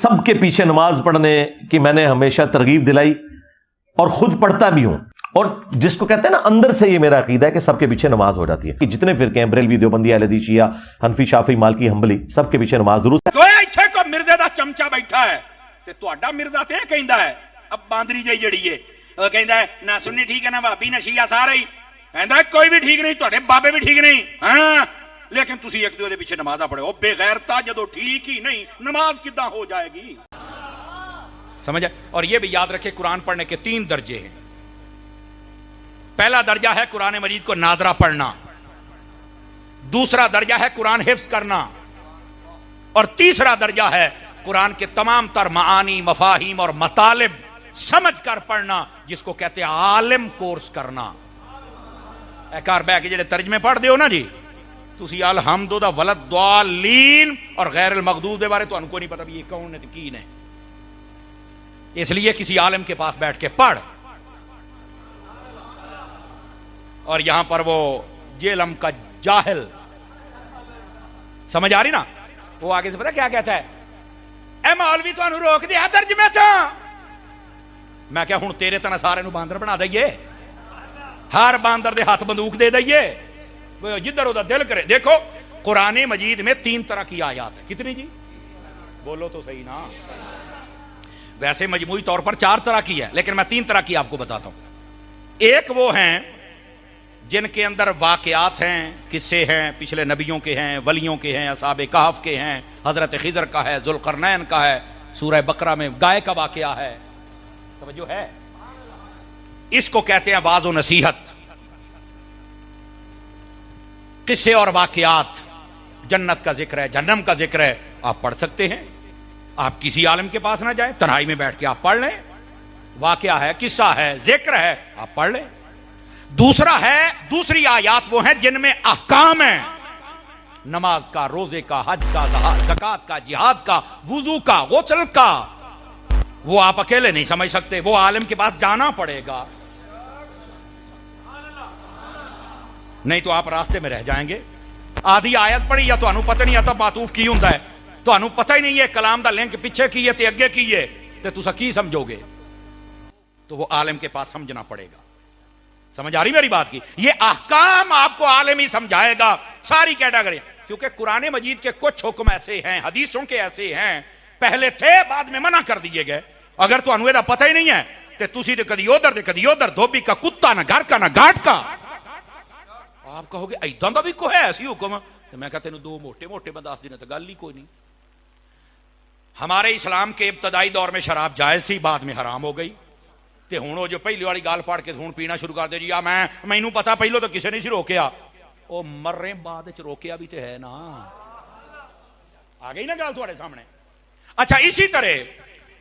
सबके पीछे नमाज पढ़ने की मैंने हमेशा तरगीब दिलाई और खुद पढ़ता भी हूं, और जिसको कहते हैं ना अंदर से ये मेरा अकीदा है कि सबके पीछे नमाज हो जाती है। कि जितने फिरके हैं, बरेलवी, देवबंदी, अहले हदीस, शिया, हनफी, शाफी, मालकी, हंबली, सबके पीछे नमाज दुरुस्त है। कोई इत्थे को मिर्जे दा चमचा बैठा है ते तुहाडा मिर्जा ते कहंदा है अब बांदरी जई जड़ी है ਉਹ ਕਹਿੰਦਾ ਨਾ ਸੁन्नी ठीक है ना भाभी ना शिया सारा ही कहंदा कोई भी ठीक नहीं, ਤੁਹਾਡੇ बाबे भी ठीक नहीं। हाँ लेकिन तुसी एक दूसरे पीछे नमाज़ा पढ़े हो बेगैरता, जदों ठीक ही नहीं नमाज किदां हो जाएगी, समझ। और ये भी याद रखे कुरान पढ़ने के 3 दर्जे हैं। पहला दर्जा है कुरान मजीद को नाजरा पढ़ना, दूसरा दर्जा है कुरान हिफ्ज करना, और तीसरा दर्जा है कुरान के तमाम तर मानी, मफाहिम और मतालिब समझ कर पढ़ना, जिसको कहते हैं आलिम कोर्स करना। घर बह के जेडे तर्जमे पढ़ते हो ना जी, तुसी अल हमदो दा वलद द्वालीन और गैर अल मगदूब के बारे तुहानू कोई नहीं पता भी ये कौन ने की ने, इसलिए किसी आलिम के पास बैठ के पढ़। और यहां पर वो जेलम का जाहिल, समझ आ रही ना, वो आगे से पता क्या कहता है, ए मौलवी तुहानू रोक दिया तर्जमे तो। मैं क्या हूं तेरे तना सारे बांदर बना दईए, हर बांदर दे हाथ बंदूक दे दईए, जिधर उधर दिल करे। देखो कुरान मजीद में 3 तरह की आयात है। कितनी जी, बोलो तो सही ना। वैसे मजमूई तौर पर 4 तरह की है, लेकिन मैं 3 तरह की आपको बताता हूं। एक वो हैं जिनके अंदर वाकयात हैं, किस्से हैं, पिछले नबियों के हैं, वलियों के हैं, असहाबे कहफ के हैं, हजरत खिजर का है, जुल्करनैन का है, सूरह बकरा में गाय का वाकया है, समझो है। इसको कहते हैं वाज़ और नसीहत, किस्से और वाकयात। जन्नत का जिक्र है, जहन्नम का जिक्र है, आप पढ़ सकते हैं। आप किसी आलिम के पास ना जाए, तन्हाई में बैठ के आप पढ़ लें, वाकया है, किस्सा है, जिक्र है, आप पढ़ लें। दूसरा है, दूसरी आयात वो है जिनमें अहकाम है, नमाज का, रोजे का, हज का, ज़कात का, जिहाद का, वुजू का, गुस्ल का। वो आप अकेले नहीं समझ सकते, वो आलिम के पास जाना पड़ेगा, नहीं तो आप रास्ते में रह जाएंगे। आधी आयत पढ़ी या तो पता नहीं आता मातूफ की हुंदा है, तो पता ही नहीं है कलाम दा लिंक पिछे की है ते अगे की है, ते तुसा की समझोगे। तो वो आलिम के पास समझना पड़ेगा। समझ आ रही मेरी बात की? ये अहकाम आपको आलिम ही समझाएगा, सारी कैटेगरी। क्योंकि कुरान मजीद के कुछ हुक्म ऐसे हैं, हदीसों के ऐसे हैं, पहले थे बाद में मना कर दिए गए। अगर तुहानू इहदा पता ही नहीं है तो तुसी ते कदी उधर ते कदी उधर, धोबी का कुत्ता ना घर का ना घाट का। आप कहोगे ऐदा दा भी कोई है ऐसी हुक्म, तो मैं कहता 2 मोटे मोटे मैं 10 दिन तो गल ही कोई नहीं। हमारे इस्लाम के इब्तदाई दौर में शराब जायज थी, बाद में हराम हो गई। ते हुण वो जो पहली वाली गाल पढ़ के हुण पीना शुरू कर दे जी, मैनू पता पहलो तो किसी ने सी रोकिया, वो मर्रे बाद च रोकिया भी तो है ना। आ गई ना गल तुहाडे सामने। अच्छा, इसी तरह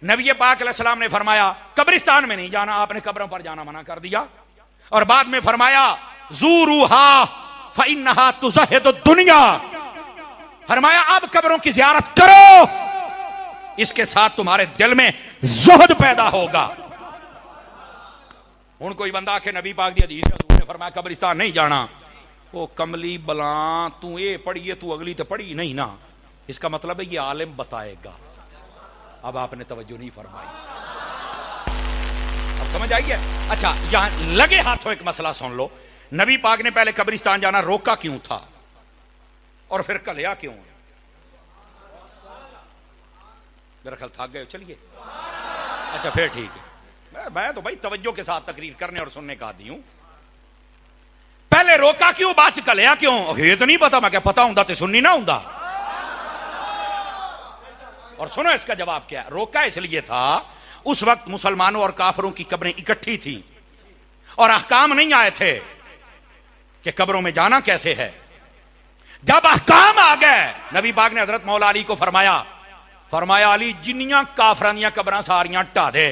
नबी पाक अलैहिस्सलाम ने फरमाया कब्रिस्तान में नहीं जाना, आपने कब्रों पर जाना मना कर दिया। और बाद में फरमाया ज़ूरूहा फ़इन्नहा तुज़हिदु दुनिया, फरमाया अब कब्रों की ज़ियारत करो, इसके साथ तुम्हारे दिल में ज़ुहद पैदा होगा। हुण कोई बंदा आखे नबी पाक दी हदीस है, हजूर ने फरमाया कब्रिस्तान नहीं जाना, वो कमली बला तू ये पढ़िए, तू अगली तो पढ़ी नहीं ना। इसका मतलब है ये आलिम बताएगा। अब आपने तवज्जो नहीं फरमाई, अब समझ आई है? अच्छा, यहां लगे हाथों एक मसला सुन लो। नबी पाक ने पहले कब्रिस्तान जाना रोका क्यों था और फिर कलिया क्यों? मेरा ख्याल थक गए, चलिए। अच्छा फिर ठीक है, मैं तो भाई तवज्जो के साथ तकरीर करने और सुनने का आदी हूं। पहले रोका क्यों, बाद च कलिया क्यों? ये तो नहीं पता। मैं क्या पता हुंदा तो सुननी ना हुंदा। और सुनो इसका जवाब क्या है। रोका इसलिए था उस वक्त मुसलमानों और काफिरों की कब्रें इकट्ठी थी और अहकाम नहीं आए थे कि कब्रों में जाना कैसे है। जब अहकाम आ गए, नबी पाक ने हजरत मौला अली को फरमाया अली जिन्नियां काफरां दियां कब्रां सारियां ढा दे,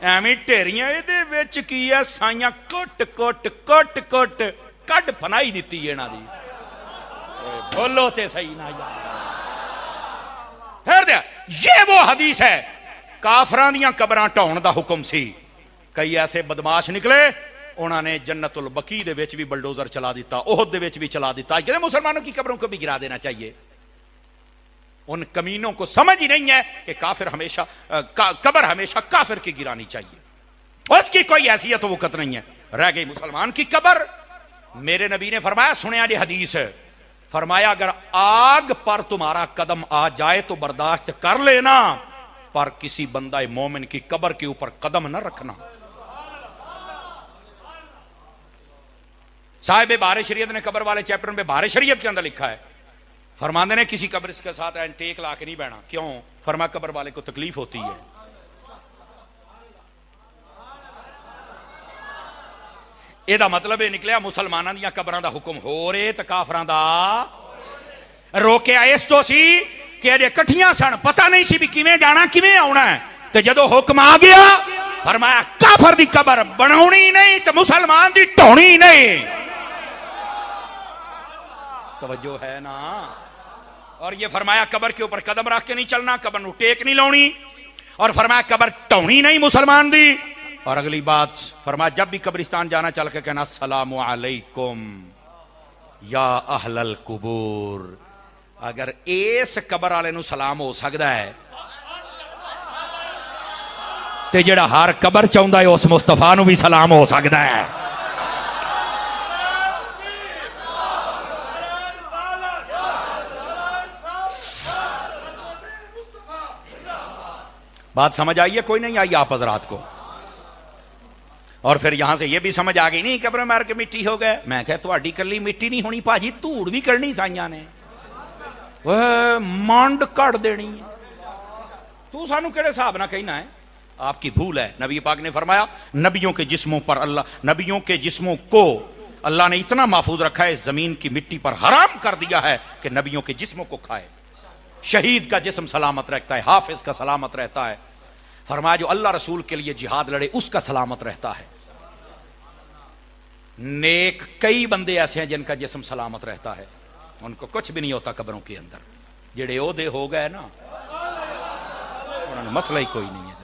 एवें ढेरियां इहदे विच की है, साइयां कुट कुट कुट कुट कड फनाई दित्ती इन्हां दी। बोलो ते सही ना यार। फिर दे ये वो हदीस है, काफरां दियां कब्रां ढाउण दा हुक्म सी। कई ऐसे बदमाश निकले, उन्होंने जन्नतुल बकी दे विच भी बुलडोजर चला दिता, ओहद दे विच भी चला दिता। मुसलमानों की कब्रों को भी गिरा देना चाहिए। उन कमीनों को समझ ही नहीं है कि काफिर हमेशा कब्र हमेशा काफिर की गिरानी चाहिए, उसकी कोई हैसियत वक़्त नहीं है। रह गई मुसलमान की कब्र। मेरे नबी ने फरमाया, सुने जी हदीस है, फरमाया अगर आग पर तुम्हारा कदम आ जाए तो बर्दाश्त कर लेना, पर किसी बंदा मोमिन की कब्र के ऊपर कदम न रखना। साहिब बारे शरीयत ने कब्र वाले चैप्टर में बारे शरीयत के अंदर लिखा है, फरमाते ने किसी कब्र के साथ टेक ला के नहीं बहना। क्यों? फरमा कब्र वाले को तकलीफ होती है। ਇਹਦਾ मतलब ਇਹ ਨਿਕਲਿਆ ਮੁਸਲਮਾਨਾਂ ਦੀਆਂ ਕਬਰਾਂ ਦਾ ਹੁਕਮ ਹੋ ਰੇ ਤੇ ਕਾਫਰਾਂ ਦਾ ਰੋਕਿਆ ਇਸ ਤੋਂ ਸੀ ਕਿ ਇਹ ਇਕੱਠੀਆਂ ਸਨ, ਪਤਾ ਨਹੀਂ ਸੀ ਵੀ ਕਿਵੇਂ ਜਾਣਾ ਕਿਵੇਂ ਆਉਣਾ ਹੈ, ਤੇ ਜਦੋਂ ਹੁਕਮ ਆ ਗਿਆ फरमाया काफर दी कब्र बनाउनी नहीं तो मुसलमान दी ढोनी नहीं। तवज्जो है ना। और ये फरमाया कब्र के ऊपर कदम रख के नहीं चलना, कब्र नु टेक नहीं लाउनी, और फरमाया कब्र ढोनी नहीं मुसलमान दी। और अगली बात फरमाया जब भी कब्रिस्तान जाना चल के कहना अस्सलामु अलैकुम या अहलल कुबूर। अगर इस कब्र वाले नु सलाम हो सकता है ते जेड़ा हर कब्र चाहुंदा है उस मुस्तफा नु भी सलाम हो सकता है। बात समझ आई है? कोई नहीं आई आप हजरात को? और फिर यहां से यह भी समझ आ गई नहीं कब्र मार के मिट्टी हो गए। मैं कह तुहाडी कल्ली मिट्टी नहीं होनी भाजी, धूड़ भी करनी साइयां ने, वह मंड कट देनी है। तू सानू केड़े हिसाब ना कहना है? आपकी भूल है। नबी पाक ने फरमाया नबियों के जिस्मों पर अल्लाह, नबियों के जिस्मों को अल्लाह ने इतना महफूज रखा है, इस जमीन की मिट्टी पर हराम कर दिया है कि नबियों के जिस्मों को खाए। शहीद का जिस्म सलामत रहता है, हाफिज का सलामत रहता है। फरमाया जो अल्लाह रसूल के लिए जिहाद लड़े उसका सलामत रहता है। नेक कई बंदे ऐसे हैं जिनका जिस्म सलामत रहता है, उनको कुछ भी नहीं होता कब्रों के अंदर। जेड़े ओहदे हो गए ना उन्होंने मसला ही कोई नहीं है।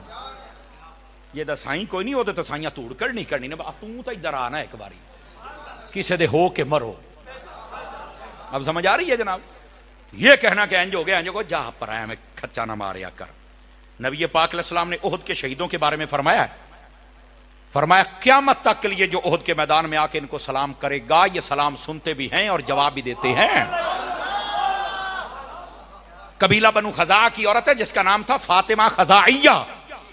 ये दसाई कोई नहीं होते तो साइयां धूड़ करनी करनी ना, तू तो इधर आना एक बारी किसी दे हो के मरो। अब समझ आ रही है जनाब? ये कहना कि इंज हो गया इंज को जा पर आया मैं खच्चा ना मारिया कर। नबी पाक अलैहिस्सलाम ने ओहद के शहीदों के बारे में फरमाया है, फरमाया क़यामत तक के लिए जो ओहद के मैदान में आके इनको सलाम करेगा, ये सलाम सुनते भी हैं और जवाब भी देते हैं। कबीला बनु खजा की औरत है जिसका नाम था फातिमा खजाइया।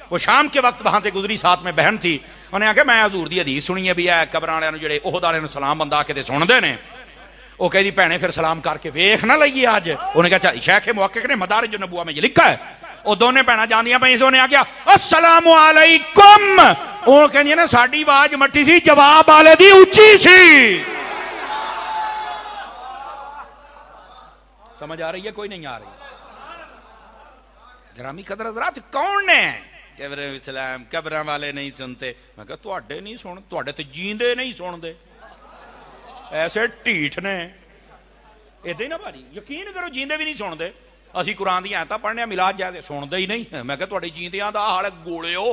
वो शाम के वक्त वहां से गुजरी, साथ में बहन थी। उन्हें आके मैं हजूर दी हदीस सुनी है भी है कब्र वाले जेड़े ओहद वाले सलाम बंदा के सुनते ने। वो कहती भैने फिर सलाम करके वेख ना लईए आज। उन्हें कहा शेख मुहक्किक ने मदारिज नबुव्वा में ये लिखा है। वो दोनों भैन जांदियां पई सोने आ गया अस्सलामु अलैकुम। वो कहंदियां ने साडी आवाज मट्टी सी, जवाब वाले दी उच्ची सी। समझ आ रही है? कोई नहीं आ रही? ग्रामी कदर हज़रात कौन ने इस्लाम कब्र वाले नहीं सुनते? मैं कहा तुहाडे नहीं सुन, तुहाडे तो जींदे नहीं सुनते, ऐसे ढीठ ने। इदा ही ना भाजी, यकीन करो जींदे भी नहीं सुनते। असी कुरान दी आयतां पढ़ने मिलाद जाते सुनते ही नहीं। मैं कहा तुहाडे जींदियां दा हाल गोलिओ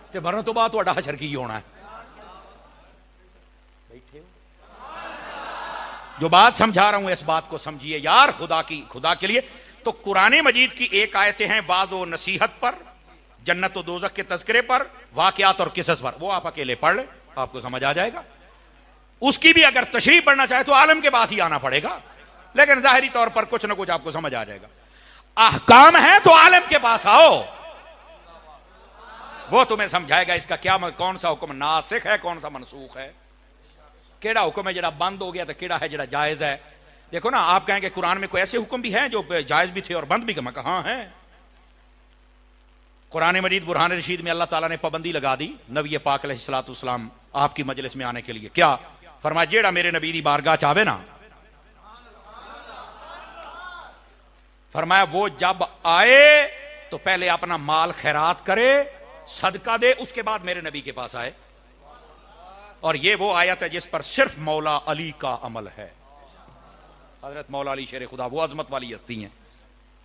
ते मरन तो बाद तुहाडा हशर की होना है? बैठे हो? जो बात समझा रहा हूं इस बात को समझिए यार, खुदा के लिए। तो कुरान मजीद की एक आयतें हैं वाज़ व नसीहत पर, जन्नत व दोज़ख के तज़किरे पर, वाक़यात और किसस पर। वो आप अकेले पढ़ ले, आपको समझ आ जाएगा। उसकी भी अगर तशरीह पढ़ना चाहे तो आलम के पास ही आना पड़ेगा, लेकिन जाहिरी तौर पर कुछ ना कुछ आपको समझ आ जाएगा। अहकाम है तो आलम के पास आओ, वो तुम्हें समझाएगा इसका क्या, कौन सा हुक्म नासिख है, कौन सा मनसूख है, केड़ा हुक्म है जरा बंद हो गया तो केड़ा है जरा जायज है। देखो ना, आप कहेंगे कुरान में कोई ऐसे हुक्म भी हैं जो जायज भी थे और बंद भी। मैं कहा हाँ है। कुरान मजीद बुरहान रशीद में अल्लाह ताला ने पाबंदी लगा दी नबी पाक अलैहिस्सलाम आपकी मजलिस में आने के लिए। क्या फरमाया? जेड़ा मेरे नबी दी बारगाह चाहे ना, फरमाया वो जब आए तो पहले अपना माल खैरात करे, सदका दे, उसके बाद मेरे नबी के पास आए। और ये वो आयत है जिस पर सिर्फ मौला अली का अमल है। हजरत मौला अली शेर खुदा, वो अजमत वाली हस्ती हैं।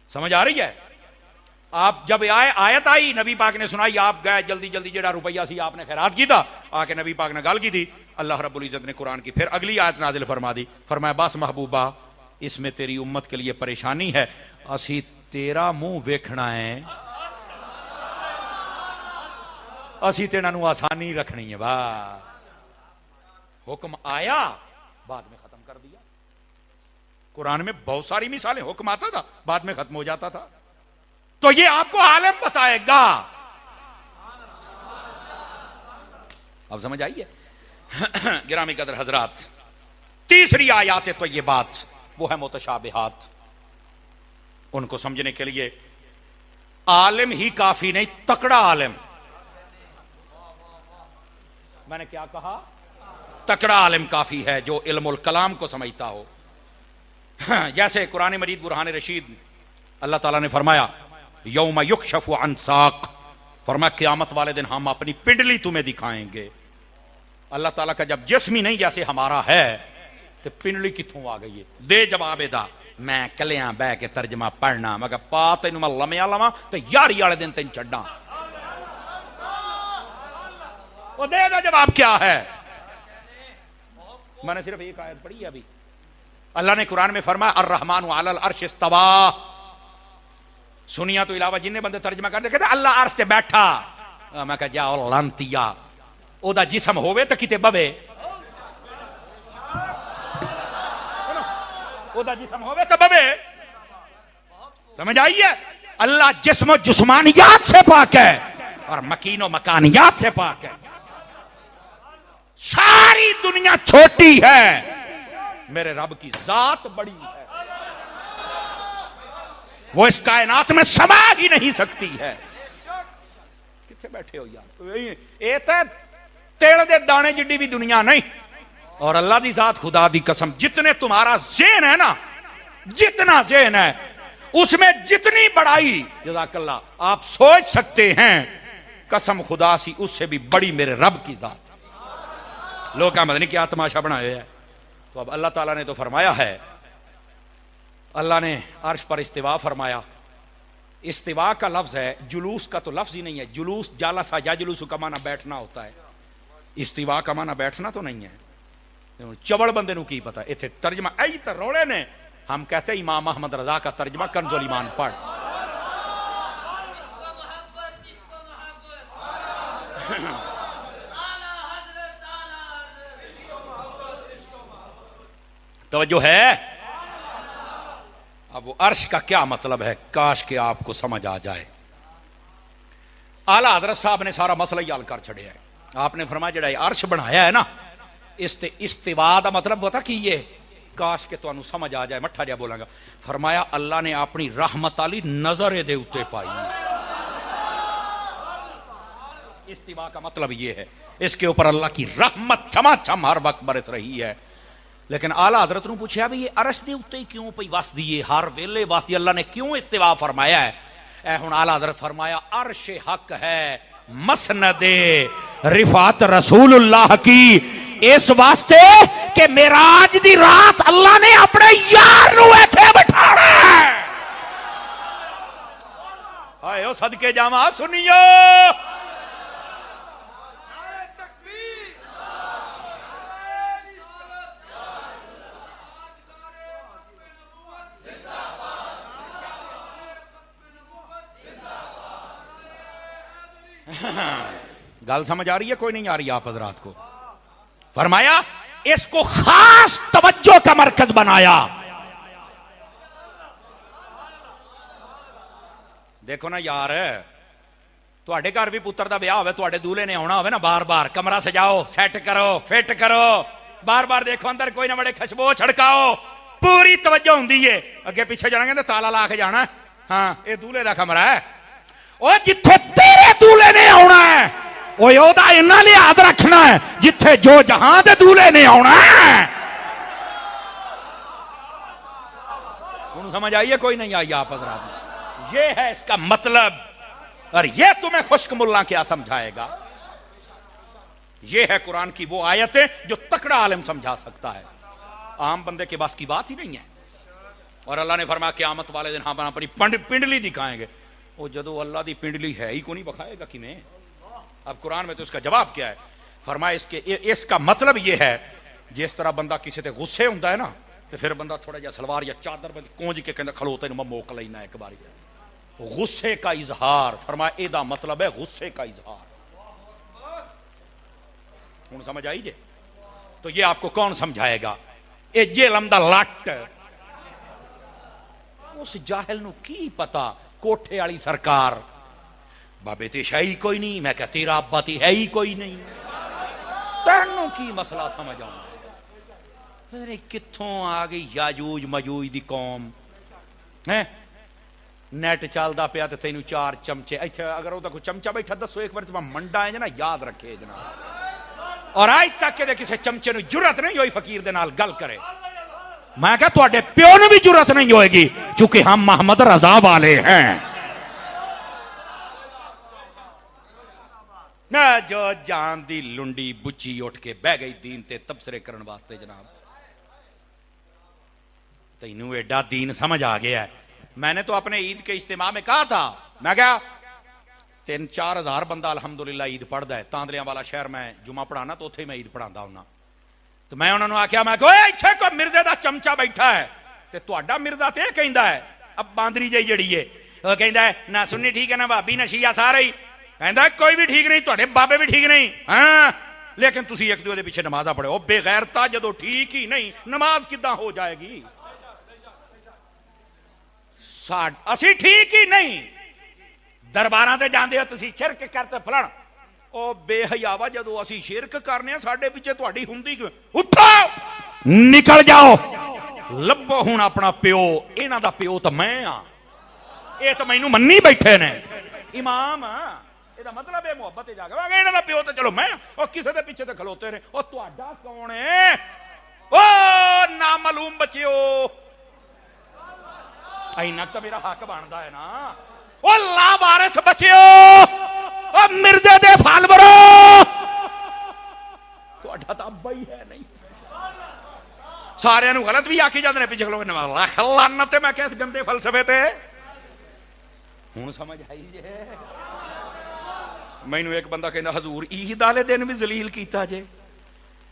समझ आ रही है? आप जब आए, आयत आई, नबी पाक ने सुनाई, आप गए जल्दी जल्दी, जेड़ा रुपया सी आपने खैरात की था, आके नबी पाक ने गल की थी। अल्लाह रब्बुल इज्जत ने कुरान की फिर अगली आयत नाजिल फरमा दी, फरमाया बस महबूबा इसमें तेरी उम्मत के लिए परेशानी है, असी तेरा मुंह वेखना है, असी तो इन्हों आसानी रखनी है। बस हुक्म आया, बाद में खत्म कर दिया। कुरान में बहुत सारी मिसालें, हुक्म आता था बाद में खत्म हो जाता था। तो ये आपको आलिम बताएगा। अब समझ आइए गिरामी कदर हजरात, तीसरी आयात तो ये बात वो है मुतशाबिहात। उनको समझने के लिए आलिम ही काफी नहीं, तकड़ा आलिम। मैंने क्या कहा? तकड़ा आलिम काफी है, जो इल्मुल कलाम को समझता हो। जैसे कुरान मजीद बुरहान रशीद अल्लाह ताला ने फरमाया यौम युक्शफु अन साक, फरमाया क़यामत वाले दिन हम अपनी पिंडली तुम्हें दिखाएंगे। अल्लाह ताला का जब जिस्म ही नहीं जैसे हमारा है तो पिंडली कितों आ गई है? दे जवाब एदा, मैं कलियां बह के तर्जमा पढ़ना, मैं पा तेन मैं लम्या लवा तो यारी वाले दिन तेन छड्डा। वो दे दो जवाब क्या है? मैंने सिर्फ एक आयत पढ़ी है अभी। अल्लाह ने कुरान में फरमाया अर रहमान अलल अर्श इस्तवा। सुनिया तो इलावा जिन्ने बंदे तर्जमा कर दे कहते अल्लाह अर्श से बैठा। मैं कह जाओ लांतिया, ओदा जिस्म होवे तो किते बवे, ओदा जिस्म होवे तो बवे। समझ आइए? अल्लाह जिस्म जुस्मानियात से पाक है और मकीनो मकानियात से पाक है। सारी दुनिया छोटी है, मेरे रब की जात बड़ी है, वो इस कायनात में समा ही नहीं सकती है। कितने बैठे हो यार? ये तो तेल दे दाने जिड्डी भी दुनिया नहीं। और अल्लाह की जात, खुदा दी कसम, जितने तुम्हारा ज़हन है ना, जितना ज़हन है उसमें जितनी बड़ाई जज़ाकल्लाह आप सोच सकते हैं, कसम खुदा सी उससे भी बड़ी मेरे रब की जात। लोग क्या मदनी क्या तमाशा बनाया है। तो अब अल्लाह ताला ने तो फरमाया है, अल्लाह ने अर्श पर इस्तिवा फरमाया। इस्तिवा का लफ्ज है, जुलूस का तो लफ्ज ही नहीं है। जुलूस जालसा जाजुलूस का माना बैठना होता है, इस्तिवा का माना बैठना तो नहीं है। चवड़ बंदे नूं की पता, इत्थे तर्जमा आई तो रोड़े ने। हम कहते इमाम अहमद रजा का तर्जमा कंजुल ईमान पढ़। तवज्जो है? अब वो अर्श का क्या मतलब है, काश के आपको समझ आ जाए। आला हजरत साहब ने सारा मसला ही हल कर छड़िया है। आपने फरमाया जेड़ा अर्श बनाया है ना, इस्तिवा का मतलब पता की ये, काश के तुहानू समझ आ जाए। मट्ठा जिहा बोलांगा। फरमाया अल्लाह ने अपनी रहमत आली नजर ए दे उत्ते पाई। इस्तिवा का मतलब ये है, इसके ऊपर अल्लाह की रहमत छमाछम हर वक्त बरस रही है। लेकिन आला हजरत ने पूछा भी ये अरश दे उत्ते क्यों पई वसदी है, हर वेले वसदी, अल्लाह ने क्यों इस्तिवा फरमाया है? ए हुण आला हजरत फरमाया अर्श हक है मसनदे रिफात रसूलुल्लाह की, इस वास्ते कि मेराज दी रात अल्लाह ने अपने यार नू इत्थे बिठाना है। हाय ओ सदके जावा सुनियो। गल समझ आ रही है कोई नहीं आ रही आप हजरात को? फरमाया इसको खास तवज्जो का मरकज बनाया। देखो ना यार, तुहाडे घर भी पुत्र दा ब्याह होवे, तुहाडे दूल्हे ने आना होवे ना, बार बार कमरा सजाओ, सेट करो, फिट करो, बार बार देखो अंदर कोई ना बड़े खुशबू छिड़काओ, पूरी तवज्जो हुंदी है। अगे पीछे जाना तो ताला ला के जाना। हाँ, ये दूल्हे का कमरा है। ओ जिथे तेरे दूल्हे ने आना है ओदा इन्ना लिहाज रखना है जिथे जो जहां दे दूल्हे ने आना है। तुम समझ आइए कोई नहीं आई आप हजरात? ये है इसका मतलब। और ये तुम्हें खुश्क मुल्ला क्या समझाएगा? ये है कुरान की वो आयतें जो तकड़ा आलिम समझा सकता है, आम बंदे के बस की बात ही नहीं है। और अल्लाह ने फरमाया क़यामत वाले दिन हम अपनी पिंडली दिखाएंगे। वो जदों अल्लाह की पिंडली है ही को नहीं बखाएगा कि में। अब कुरान में तो इसका जवाब क्या है? फरमाया इसका मतलब यह है जिस तरह बंदा किसी से गुस्से होता है ना, तो फिर बंदा थोड़ा जिहा सलवार या चादर बंद कूंज के कहता खलो तेन मैं मोक लेना एक बार। गुस्से का इजहार, फरमाया एदा मतलब है गुस्से का इजहार। हुण समझ आई जे? तो ये आपको कौन समझाएगा? ए जेलम दा लट उस जाहिल नूं की पता कोठे वाली सरकार बाबे ते है ही कोई नहीं। मैं क्या तेरा अब्बा ते है ही कोई नहीं, तेनू की मसला समझ आउंदा? मेरे कित्थों आ गई याजूज मजूज दी कौम है। नेट चलदा पिया ते तैनू 4 चमचे इत्थे अगर ओदा कोई चमचा बैठा दसो एक बार तो मंडा है ना, याद रखे जनाब। और आज तक के किसी चमचे नूं जुरत नहीं होई फकीर दे नाल गल करे। मैं क्या तुहाडे प्यो नूं भी जुरत नहीं होएगी, क्योंकि हम मोहम्मद रजा वाले हैं ना। जो जान दी लुंडी बुच्ची उठ के बह गई दीन ते तबसरे करने वास्ते जनाब। तैनू एडा दीन समझ आ गया है। मैंने तो अपने ईद के इज्तिमा में कहा था, मैं क्या 3-4 हज़ार बंदा अल्हम्दुलिल्लाह ईद पढ़ता है। तांदलियां वाला शहर मैं जुमा पढ़ाना तो उत्थे मैं ईद पढ़ांदा हुन्ना। तो मैं उन्होंने आख्या मैं इत्थे कोई मिर्जे दा चमचा बैठा है ते तुहाडा मिर्जा ते कहंदा है अब बांदरी जी जड़ी है वो कहंदा है ना सुन्नी ठीक है ना भाभी ना शिया सारे ही कहंदा कोई भी ठीक नहीं, तुहाडे बाबे भी ठीक नहीं। हाँ लेकिन तुसी एक दूसरे पीछे नमाजा पढ़ो। बेगैरता जदों ठीक ही नहीं नमाज किदां हो जाएगी? असी ठीक ही नहीं, दरबारां ते जांदे हो तुसी शिरक करते फलाण। ओ बेहयावा जदों असी शिरक करने साडे पीछे तुहाडी हुंदी क्यों? उठो निकल जाओ, लभो हुण अपना प्यो। इन्हां दा प्यो तो मैं हां, ये तो मैनू मन्नी बैठे ने इमाम। ਇਹਦਾ मतलब है मुहब्बत जाके इन्हां दा प्यो तो चलो मैं, और किसी दे पीछे तो खलोते ने। ओ तुहाडा कौन है? ओ नामालूम बच्चियो, इन्ना तो मेरा हक बनता है ना। ओ लावारिस बच्चियो, ओ मिर्जे दे फालवरो, तुहाडा तो अब्बा ही है नहीं। सारिਆਂ ਨੂੰ गलत भी आखी जाते हैं पीछे खलो लख लानत है। मैं क्या इस गंदे फलसफे ते हुण समझ आई जे? मैनू एक बंदा कहना हजूर ईद वाले दिन भी जलील कीता जे।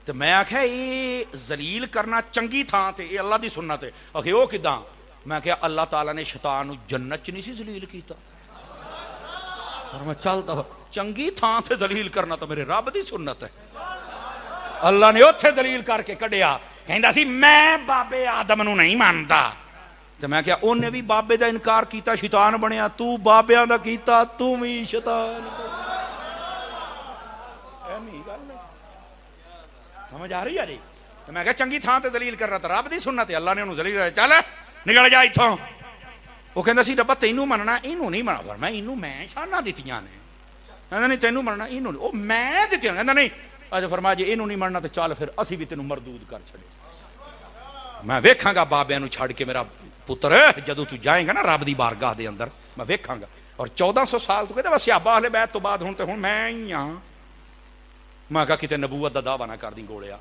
तो मैं आख्या ये जलील करना चंगी थां ते ये अल्लाह दी सुन्नत है। आखे वो किदां? मैं क्या अल्लाह ताला ने शैतान नूं जन्नत च नहीं सी जलील कीता? और मैं चलदा चंगी थां ते जलील करना तो मेरे रब दी सुन्नत है। अल्लाह ने उत्थे दलील करके कढ़िया, कहंदा सी मैं बाबे आदम नूं नहीं मानदा। तो मैं क्या उन्हें भी बाबे दा इनकार किया शैतान बनया, तू बाबियां दा कीता तू भी शैतान। समझ आ रही है जी? तो मैं क्या चंगी थां ते दलील करना तो रब दी सुन्नत है। अल्लाह ने उन्होंने दलील चल निकल जा इथों। वो कहता सी रब्बा तैनू मनना इनू नहीं मनना। पर मैं इनू मैं शाना दित्तियां ने। कहंदा नहीं तैनू मनना इनू नहीं, ओ मैं दित्तियां। कहंदा नहीं अच्छा फरमाया जे इनू नहीं मनना तो चल फिर असी भी तेनू मरदूद कर छड़े। मैं वेखांगा बाबियां नू छड़ के मेरा पुत्र जदों तू जाएगा ना रब दी बारगाह दे अंदर मैं वेखांगा। और 1400 साल तू कहता सियाबा अहले बैत तो बाद हुण ते हुण मैं ही हां। मैं कहा किते नबूवत दा दावा ना कर दी गोलिया।